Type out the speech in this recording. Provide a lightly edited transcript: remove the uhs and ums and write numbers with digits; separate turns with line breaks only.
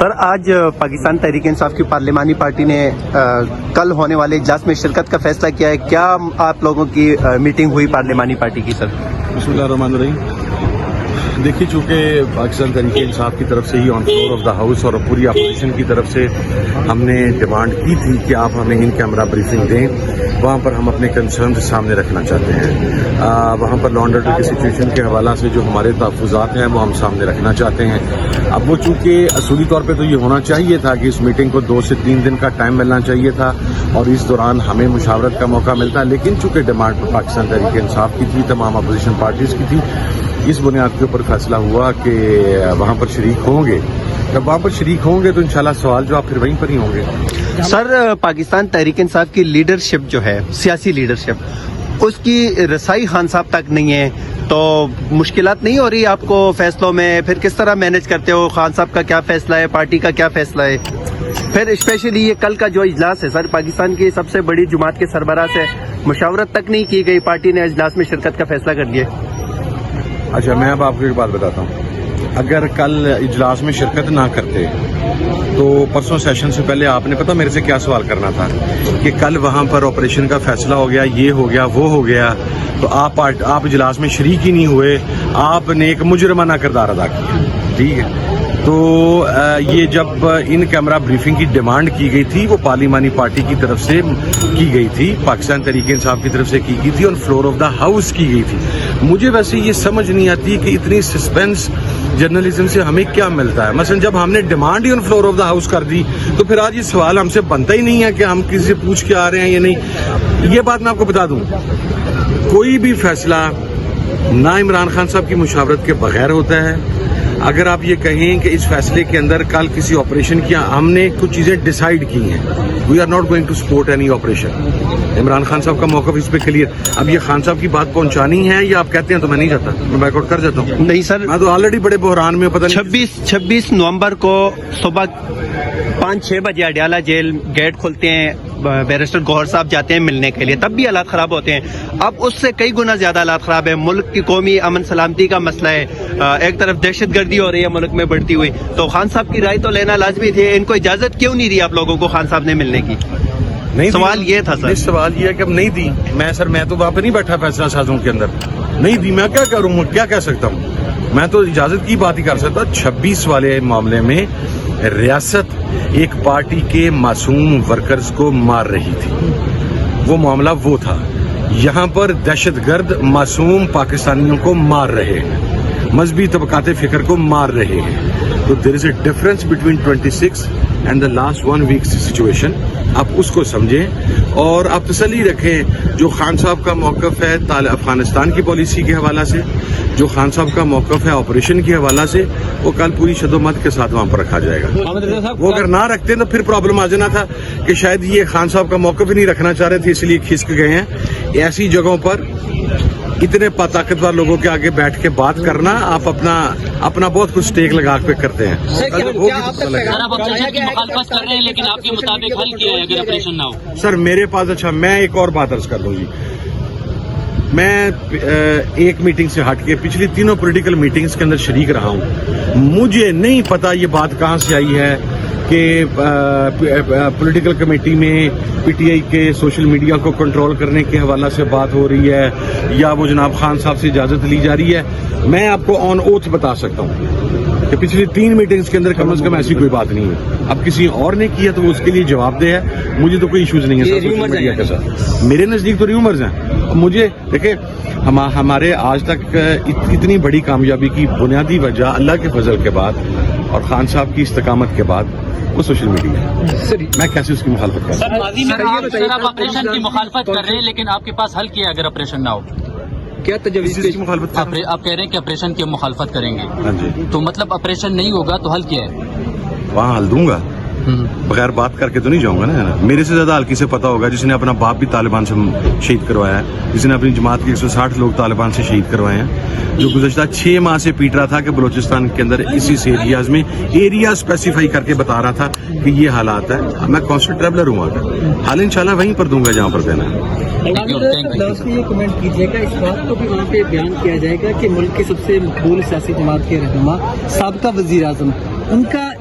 سر آج پاکستان تحریک انصاف کی پارلیمانی پارٹی نے کل ہونے والے اجلاس میں شرکت کا فیصلہ کیا ہے. کیا آپ لوگوں کی میٹنگ ہوئی پارلیمانی پارٹی کی؟ سر
بسم اللہ الرحمن الرحیم. دیکھیے چونکہ پاکستان تحریک انصاف کی طرف سے ہی on floor of the house اور پوری اپوزیشن کی طرف سے ہم نے ڈیمانڈ کی تھی کہ آپ ہمیں ان کیمرہ بریفنگ دیں. وہاں پر ہم اپنے کنسرن سامنے رکھنا چاہتے ہیں. وہاں پر لا اینڈ آرڈر کی سچویشن کے حوالہ سے جو ہمارے تحفظات ہیں وہ ہم سامنے رکھنا چاہتے ہیں. اب وہ چونکہ اصولی طور پہ تو یہ ہونا چاہیے تھا کہ اس میٹنگ کو 2 سے 3 دن کا ٹائم ملنا چاہیے تھا اور اس دوران ہمیں مشاورت کا موقع ملتا، لیکن چونکہ ڈیمانڈ پاکستان تحریک انصاف کی تھی، تمام اپوزیشن پارٹیز کی تھی، اس بنیاد کے اوپر فیصلہ ہوا کہ وہاں پر شریک ہوں گے. جب وہاں پر شریک ہوں گے تو انشاءاللہ سوال جواب پھر وہیں پر ہی ہوں گے.
سر پاکستان تحریک انصاف کی لیڈرشپ جو ہے، سیاسی لیڈرشپ، اس کی رسائی خان صاحب تک نہیں ہے تو مشکلات نہیں ہو رہی آپ کو فیصلوں میں؟ پھر کس طرح مینج کرتے ہو؟ خان صاحب کا کیا فیصلہ ہے، پارٹی کا کیا فیصلہ ہے؟ پھر اسپیشلی یہ کل کا جو اجلاس ہے سر، پاکستان کی سب سے بڑی جماعت کے سربراہ سے مشاورت تک نہیں کی گئی، پارٹی نے اجلاس میں شرکت کا فیصلہ کر لیا.
اچھا، میں اب آپ کو ایک بات بتاتا ہوں. اگر کل اجلاس میں شرکت نہ کرتے تو پرسوں سیشن سے پہلے آپ نے پتہ میرے سے کیا سوال کرنا تھا کہ کل وہاں پر آپریشن کا فیصلہ ہو گیا، یہ ہو گیا، وہ ہو گیا، تو آپ اجلاس میں شریک ہی نہیں ہوئے، آپ نے ایک مجرمانہ کردار ادا کیا. ٹھیک ہے، تو یہ جب ان کیمرہ بریفنگ کی ڈیمانڈ کی گئی تھی وہ پارلیمانی پارٹی کی طرف سے کی گئی تھی، پاکستان تحریک انصاف کی طرف سے کی گئی تھی اور فلور آف دا ہاؤس کی گئی تھی. مجھے ویسے یہ سمجھ نہیں آتی کہ اتنی سسپینس جرنلزم سے ہمیں کیا ملتا ہے. مثلا جب ہم نے ڈیمانڈ ہی on floor of the house کر دی تو پھر آج یہ سوال ہم سے بنتا ہی نہیں ہے کہ ہم کسی سے پوچھ کے آ رہے ہیں یا نہیں. یہ بات میں آپ کو بتا دوں، کوئی بھی فیصلہ نہ عمران خان صاحب کی مشاورت کے بغیر ہوتا ہے. اگر آپ یہ کہیں کہ اس فیصلے کے اندر کل کسی آپریشن کیا، ہم نے کچھ چیزیں ڈیسائیڈ کی ہیں. We are not going to support any operation. Imran Khan صاحب کا موقف اس پہ کلیئر. اب یہ خان صاحب کی بات پہنچانی ہے یا آپ کہتے ہیں تو میں نہیں جاتا، میں بیک آؤٹ کر جاتا ہوں.
نہیں سر،
میں تو آلریڈی بڑے بحران میں. پتہ نہیں
26 نومبر کو صبح 5-6 بجے اڈیالہ جیل گیٹ کھلتے ہیں، بیرسٹر گوہر صاحب جاتے ہیں ملنے کے لیے، تب بھی حالات خراب ہوتے ہیں. اب اس سے کئی گنا زیادہ حالات خراب ہے. ملک کی قومی امن سلامتی کا مسئلہ ہے، ایک طرف دہشت گردی ہو رہی ہے ملک میں بڑھتی ہوئی، تو خان صاحب کی رائے تو لینا لازمی تھی. ان کو اجازت کیوں نہیں دی آپ لوگوں کو خان صاحب نے ملنے کی؟
نہیں،
سوال یہ تھا سر.
سوال یہ ہے کہ اب نہیں دی. میں تو وہاں پہ نہیں بیٹھا فیصلہ سازوں کے اندر. نہیں دی، میں کیا کروں گا، کیا کہہ سکتا ہوں؟ میں تو اجازت کی بات ہی کر سکتا. 26 والے معاملے میں ریاست ایک پارٹی کے معصوم ورکرز کو مار رہی تھی، وہ معاملہ وہ تھا. یہاں پر دہشت گرد معصوم پاکستانیوں کو مار رہے ہیں، مذہبی طبقات فکر کو مار رہے ہیں. تو there is a difference between 26 and the last 1 week situation. آپ اس کو سمجھیں اور آپ تسلی رکھیں. جو خان صاحب کا موقف ہے افغانستان کی پالیسی کے حوالہ سے، جو خان صاحب کا موقف ہے آپریشن کے حوالہ سے، وہ کل پوری شد و مت کے ساتھ وہاں پر رکھا جائے گا. وہ اگر نہ رکھتے تو پھر پرابلم آ جانا تھا کہ شاید یہ خان صاحب کا موقف ہی نہیں رکھنا چاہ رہے تھے، اس لیے کھسک گئے ہیں. ایسی جگہوں پر اتنے طاقتور لوگوں کے آگے بیٹھ کے بات کرنا، آپ اپنا بہت کچھ اسٹیک لگا کے کرتے ہیں. سر میرے پاس، اچھا میں ایک اور بات عرض کر دوں جی. میں ایک میٹنگ سے ہٹ کے پچھلی 3 پولیٹیکل میٹنگز کے اندر شریک رہا ہوں. مجھے نہیں پتا یہ بات کہاں سے آئی ہے کہ پولیٹیکل کمیٹی میں پی ٹی آئی کے سوشل میڈیا کو کنٹرول کرنے کے حوالہ سے بات ہو رہی ہے یا وہ جناب خان صاحب سے اجازت لی جا رہی ہے. میں آپ کو آن اوتھ بتا سکتا ہوں کہ پچھلی 3 میٹنگز کے اندر کم از کم ایسی کوئی بات نہیں ہے. اب کسی اور نے کی ہے تو وہ اس کے لیے جواب دہ ہے. مجھے تو کوئی ایشوز نہیں ہے سر سوشل میڈیا کے ساتھ. میرے نزدیک تو ریومرز ہیں. مجھے دیکھیں، ہمارے آج تک اتنی بڑی کامیابی کی بنیادی وجہ اللہ کے فضل کے بعد اور خان صاحب کی استقامت کے بعد وہ سوشل میڈیا ہے. میں کیسے اس کی مخالفت کروں؟
سر آپ آپریشن کی مخالفت کر رہے ہیں لیکن آپ کے پاس حل کیا ہے اگر آپریشن نہ ہو؟
کیا تجویز
کی مخالفت؟
آپ کہہ رہے ہیں کہ آپریشن کی مخالفت کریں گے.
ہاں جی.
تو مطلب آپریشن نہیں ہوگا تو حل کیا ہے؟
وہاں حل دوں گا، بغیر بات کر کے تو نہیں جاؤں گا نا. میرے سے زیادہ ہلکی سے پتا ہوگا جس نے اپنا باپ بھی طالبان سے شہید کروایا ہے، جس نے اپنی جماعت کے 160 لوگ طالبان سے شہید کروائے ہیں، جو گزشتہ 6 ماہ سے پیٹ رہا تھا کہ بلوچستان کے اندر اسی ایریاز میں ایریا اسپیسیفائی کر کے بتا رہا تھا کہ یہ حالات ہیں. میں کانسٹنٹ ٹریولر ہوں وہاں کا. حال انشاءاللہ وہیں پر دوں گا جہاں پر دینا ہے.
لاسٹ میں یہ کمنٹ کیجیے گا، اس بات کو بھی وہاں پہ بیان کیا جائے گا کہ ملک کے سب سے مقبول سیاسی جماعت کے رہنما سابقہ وزیر اعظم، ان کا